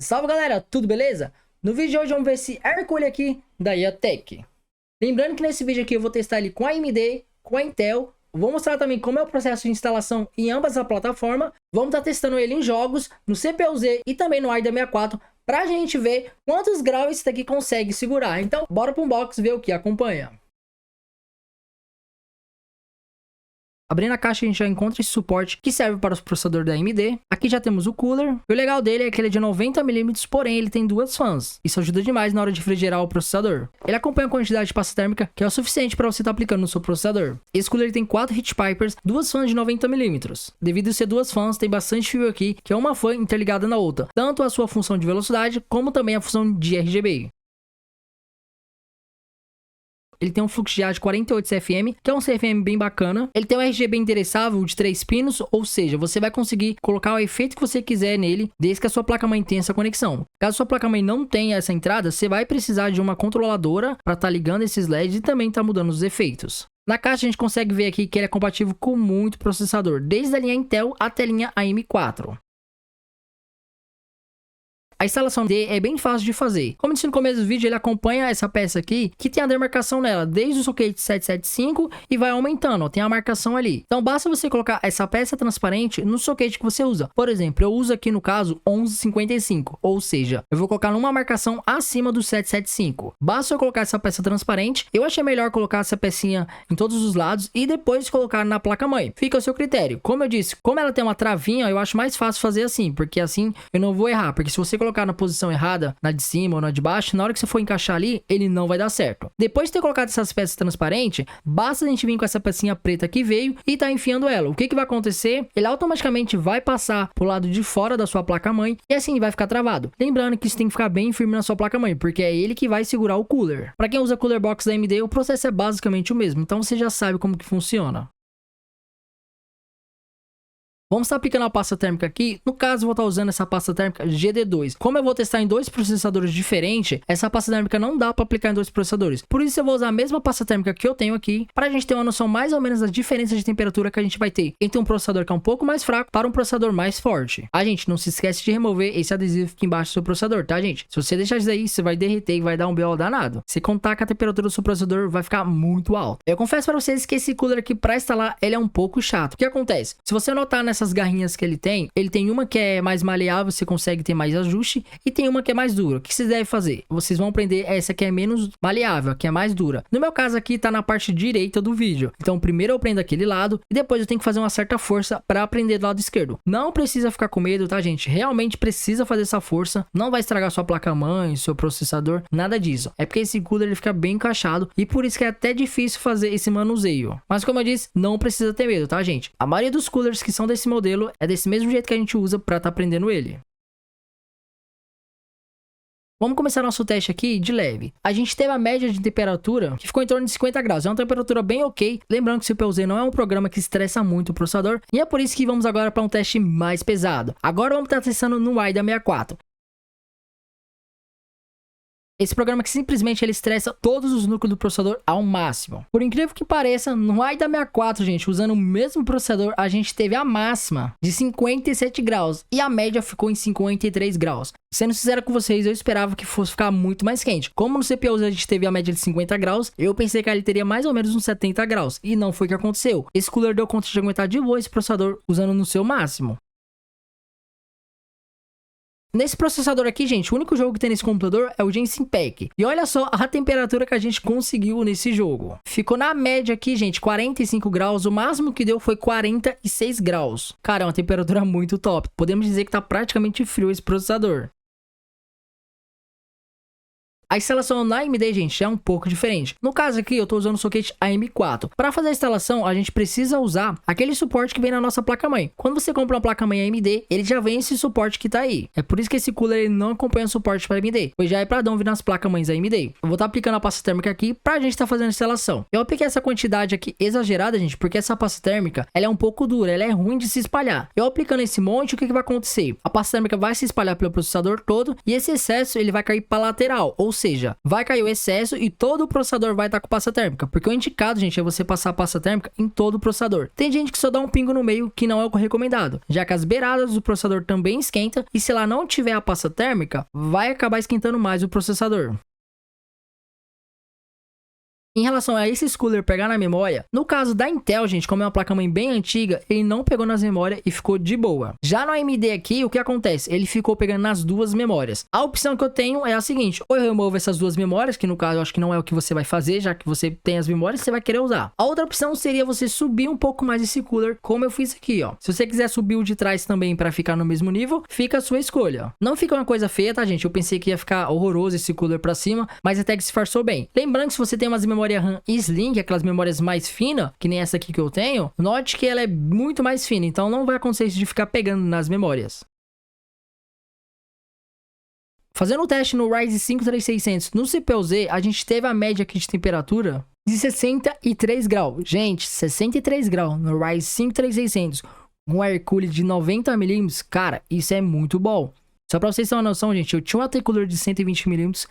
Salve galera, tudo beleza? No vídeo de hoje vamos ver esse Hercule aqui da IATEC. Lembrando que nesse vídeo aqui eu vou testar ele com a AMD, com a Intel. Vou mostrar também como é o processo de instalação em ambas as plataformas. Vamos estar testando ele em jogos, no CPU-Z e também no AIDA 64, pra gente ver quantos graus esse daqui consegue segurar. Então bora para um box ver o que acompanha. Abrindo a caixa, a gente já encontra esse suporte que serve para os processadores da AMD. Aqui já temos o cooler. E o legal dele é que ele é de 90mm, porém ele tem duas fãs. Isso ajuda demais na hora de refrigerar o processador. Ele acompanha a quantidade de pasta térmica, que é o suficiente para você estar aplicando no seu processador. Esse cooler tem 4 heat pipers, duas fãs de 90mm. Devido a ser duas fãs, tem bastante fio aqui, que é uma fã interligada na outra. Tanto a sua função de velocidade, como também a função de RGB. Ele tem um fluxo de ar de 48 CFM, que é um CFM bem bacana. Ele tem um RGB endereçável de 3 pinos, ou seja, você vai conseguir colocar o efeito que você quiser nele, desde que a sua placa-mãe tenha essa conexão. Caso a sua placa-mãe não tenha essa entrada, você vai precisar de uma controladora para estar ligando esses LEDs e também estar mudando os efeitos. Na caixa a gente consegue ver aqui que ele é compatível com muito processador, desde a linha Intel até a linha AM4. A instalação dele é bem fácil de fazer. Como disse no começo do vídeo, ele acompanha essa peça aqui, que tem a demarcação nela, desde o socket 775 e vai aumentando, ó, tem a marcação ali. Então basta você colocar essa peça transparente no socket que você usa. Por exemplo, eu uso aqui no caso 1155, ou seja, eu vou colocar numa marcação acima do 775. Basta eu colocar essa peça transparente. Eu achei melhor colocar essa pecinha em todos os lados e depois colocar na placa-mãe. Fica ao seu critério. Como eu disse, como ela tem uma travinha, eu acho mais fácil fazer assim, porque assim eu não vou errar, porque se você colocar na posição errada, na de cima ou na de baixo, na hora que você for encaixar ali, ele não vai dar certo. Depois de ter colocado essas peças transparentes, basta a gente vir com essa pecinha preta que veio e tá enfiando ela. O que vai acontecer? Ele automaticamente vai passar pro lado de fora da sua placa-mãe e assim vai ficar travado. Lembrando que isso tem que ficar bem firme na sua placa-mãe, porque é ele que vai segurar o cooler. Para quem usa cooler box da AMD, o processo é basicamente o mesmo, então você já sabe como que funciona. Vamos estar aplicando a pasta térmica aqui. No caso, eu vou estar usando essa pasta térmica GD2. Como eu vou testar em dois processadores diferentes, essa pasta térmica não dá para aplicar em dois processadores. Por isso, eu vou usar a mesma pasta térmica que eu tenho aqui, para a gente ter uma noção mais ou menos da diferença de temperatura que a gente vai ter entre um processador que é um pouco mais fraco para um processador mais forte. A gente não se esquece de remover esse adesivo aqui embaixo do seu processador, tá, gente? Se você deixar isso aí, você vai derreter e vai dar um BO danado. Se contar que a temperatura do seu processador vai ficar muito alta. Eu confesso para vocês que esse cooler aqui, para instalar, ele é um pouco chato. O que acontece? Se você notar nessas garrinhas que ele tem uma que é mais maleável, você consegue ter mais ajuste, e tem uma que é mais dura. O que vocês devem fazer? Vocês vão prender essa que é menos maleável, que é mais dura. No meu caso aqui tá na parte direita do vídeo. Então primeiro eu prendo aquele lado e depois eu tenho que fazer uma certa força para prender do lado esquerdo. Não precisa ficar com medo, tá, gente? Realmente precisa fazer essa força. Não vai estragar sua placa-mãe, seu processador, nada disso. É porque esse cooler ele fica bem encaixado e por isso que é até difícil fazer esse manuseio. Mas como eu disse, não precisa ter medo, tá, gente? A maioria dos coolers que são desse modelo é desse mesmo jeito que a gente usa para estar prendendo ele. Vamos começar nosso teste aqui de leve. A gente teve a média de temperatura que ficou em torno de 50 graus. É uma temperatura bem ok. Lembrando que o CPU-Z não é um programa que estressa muito o processador. E é por isso que vamos agora para um teste mais pesado. Agora vamos estar testando no AIDA 64. Esse programa que simplesmente ele estressa todos os núcleos do processador ao máximo. Por incrível que pareça, no AIDA 64, gente, usando o mesmo processador, a gente teve a máxima de 57 graus e a média ficou em 53 graus. Sendo sincero com vocês, eu esperava que fosse ficar muito mais quente. Como no CPU a gente teve a média de 50 graus, eu pensei que ele teria mais ou menos uns 70 graus. E não foi o que aconteceu. Esse cooler deu conta de aguentar de boa esse processador usando no seu máximo. Nesse processador aqui, gente, o único jogo que tem nesse computador é o Genshin Impact. E olha só a temperatura que a gente conseguiu nesse jogo. Ficou na média aqui, gente, 45 graus. O máximo que deu foi 46 graus. Cara, é uma temperatura muito top. Podemos dizer que tá praticamente frio esse processador. A instalação na AMD, gente, é um pouco diferente. No caso aqui, eu tô usando o socket AM4. Para fazer a instalação, a gente precisa usar aquele suporte que vem na nossa placa-mãe. Quando você compra uma placa-mãe AMD, ele já vem esse suporte que tá aí. É por isso que esse cooler ele não acompanha o suporte para AMD, pois já é padrão vir nas placas-mães AMD. Eu vou estar aplicando a pasta térmica aqui pra gente estar fazendo a instalação. Eu apliquei essa quantidade aqui exagerada, gente, porque essa pasta térmica, ela é um pouco dura, ela é ruim de se espalhar. Eu aplicando esse monte, o que vai acontecer? A pasta térmica vai se espalhar pelo processador todo e esse excesso ele vai cair para lateral, ou seja, vai cair o excesso e todo o processador vai estar com pasta térmica, porque o indicado, gente, é você passar a pasta térmica em todo o processador. Tem gente que só dá um pingo no meio, que não é o recomendado, já que as beiradas do processador também esquenta e se lá não tiver a pasta térmica, vai acabar esquentando mais o processador. Em relação a esse cooler pegar na memória, no caso da Intel, gente, como é uma placa-mãe bem antiga, ele não pegou nas memórias e ficou de boa. Já no AMD aqui, o que acontece? Ele ficou pegando nas duas memórias. A opção que eu tenho é a seguinte, ou eu removo essas duas memórias, que no caso eu acho que não é o que você vai fazer, já que você tem as memórias, você vai querer usar. A outra opção seria você subir um pouco mais esse cooler, como eu fiz aqui, ó. Se você quiser subir o de trás também para ficar no mesmo nível, fica a sua escolha. Não fica uma coisa feia, tá, gente? Eu pensei que ia ficar horroroso esse cooler para cima, mas até que se disfarçou bem. Lembrando que se você tem umas memória RAM Slim, aquelas memórias mais finas, que nem essa aqui que eu tenho, note que ela é muito mais fina, então não vai acontecer isso de ficar pegando nas memórias. Fazendo o teste no Ryzen 5 3600 no CPU-Z, a gente teve a média aqui de temperatura de 63 graus. Gente, 63 graus no Ryzen 5 3600, um air cooler de 90mm, cara, isso é muito bom. Só pra vocês terem uma noção, gente, eu tinha um water cooler de 120mm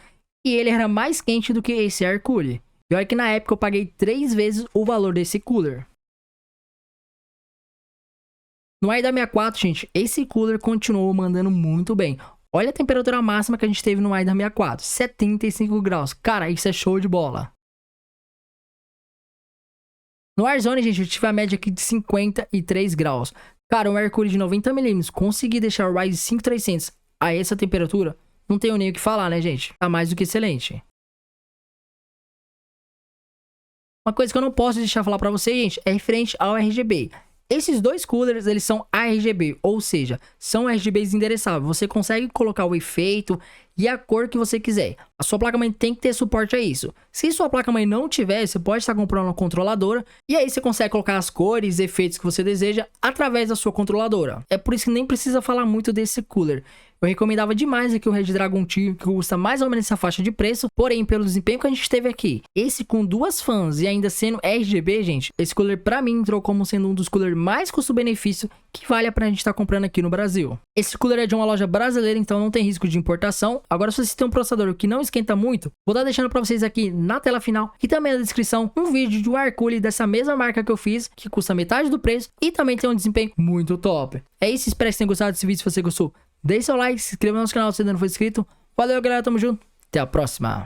e ele era mais quente do que esse air cooler. E olha que na época eu paguei 3 vezes o valor desse cooler. No AIDA 64, gente, esse cooler continuou mandando muito bem. Olha a temperatura máxima que a gente teve no AIDA 64, 75 graus. Cara, isso é show de bola. No Warzone, gente, eu tive a média aqui de 53 graus. Cara, um air cooler de 90mm, consegui deixar o Ryzen 5 300 a essa temperatura, não tenho nem o que falar, né, gente? Tá mais do que excelente. Uma coisa que eu não posso deixar falar pra vocês, gente, é referente ao RGB. Esses dois coolers, eles são ARGB, ou seja, são RGBs endereçáveis. Você consegue colocar o efeito e a cor que você quiser. A sua placa-mãe tem que ter suporte a isso. Se sua placa-mãe não tiver, você pode estar comprando uma controladora e aí você consegue colocar as cores e efeitos que você deseja através da sua controladora. É por isso que nem precisa falar muito desse cooler. Eu recomendava demais aqui o Red Dragon Tier, que custa mais ou menos essa faixa de preço, porém, pelo desempenho que a gente teve aqui, esse com duas fãs e ainda sendo RGB, gente, esse cooler pra mim entrou como sendo um dos coolers mais custo-benefício que vale a pena a gente estar comprando aqui no Brasil. Esse cooler é de uma loja brasileira, então não tem risco de importação. Agora, se você tem um processador que não esquenta muito, vou estar deixando pra vocês aqui na tela final e também na descrição um vídeo de um air cooler dessa mesma marca que eu fiz, que custa metade do preço e também tem um desempenho muito top. É isso, espero que vocês tenham gostado desse vídeo. Se você gostou, deixe seu like, se inscreva no nosso canal se ainda não for inscrito. Valeu, galera, tamo junto, até a próxima.